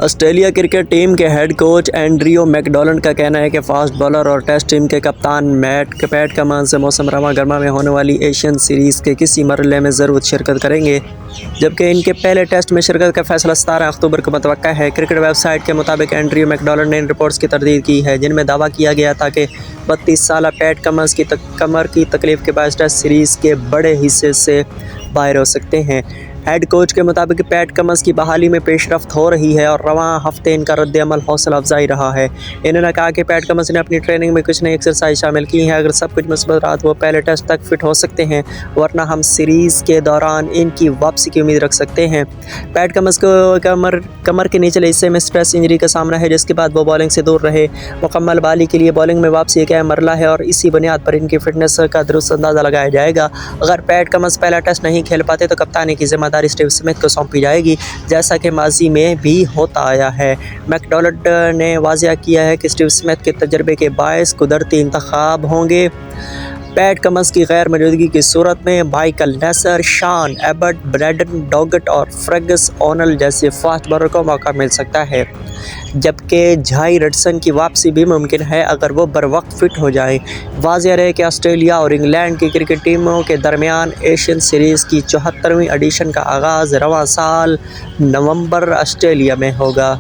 Australia cricket team کے head coach Andrew میکڈولنڈ کا کہنا ہے کہ فاسٹ بالر اور ٹیسٹ ٹیم کے کپتان پیٹ کمنس سے موسم گرما میں ہونے والی ایشین سیریز کے کسی مرحلے میں ضرور شرکت کریں گے، جبکہ ان کے پہلے ٹیسٹ میں شرکت کا فیصلہ 17 اکتوبر کو متوقع ہے۔ کرکٹ ویب سائٹ کے مطابق اینڈریو میکڈولنڈ نے ان رپورٹس کی تردید کی ہے جن میں دعویٰ کیا گیا تھا کہ 32 سالہ پیٹ کمنس کی کمر کی تکلیف کے باعث ٹیسٹ سیریز کے بڑے حصے سے باہر ہو سکتے ہیں۔ ہیڈ کوچ کے مطابق پیٹ کمنس کی بحالی میں پیش رفت ہو رہی ہے اور رواں ہفتے ان کا رد عمل حوصلہ افزائی رہا ہے۔ انہوں نے کہا کہ پیٹ کمنس نے اپنی ٹریننگ میں کچھ نئی ایکسرسائز شامل کی ہیں۔ اگر سب کچھ مثبت رہا تو وہ پہلے ٹیسٹ تک فٹ ہو سکتے ہیں، ورنہ ہم سیریز کے دوران ان کی واپسی کی امید رکھ سکتے ہیں۔ پیٹ کمنس کو کمر کے نچلے حصے میں سٹریس انجری کا سامنا ہے، جس کے بعد وہ بالنگ سے دور رہے۔ مکمل بحالی کے لیے بالنگ میں واپسی ایک اہم مرحلہ ہے اور اسی بنیاد پر ان کی فٹنس کا درست اندازہ لگایا جائے گا۔ اگر پیٹ کمنس پہلا ٹیسٹ نہیں کھیل پاتے تو کپتانی کی ذمہ داری اسٹیو اسمتھ کو سونپی جائے گی، جیسا کہ ماضی میں بھی ہوتا آیا ہے۔ میکڈولنڈ نے واضح کیا ہے کہ اسٹیو اسمتھ کے تجربے کے باعث قدرتی انتخاب ہوں گے۔ پیٹ کمنس کی غیر موجودگی کی صورت میں مائیکل نیسر، شان ایبٹ، برینڈن ڈوگٹ اور فرگس اونل جیسے فاسٹ بالر کو موقع مل سکتا ہے، جبکہ جائی رچرڈسن کی واپسی بھی ممکن ہے اگر وہ بروقت فٹ ہو جائیں۔ واضح رہے کہ آسٹریلیا اور انگلینڈ کی کرکٹ ٹیموں کے درمیان ایشین سیریز کی 74ویں ایڈیشن کا آغاز رواں سال نومبر آسٹریلیا میں ہوگا۔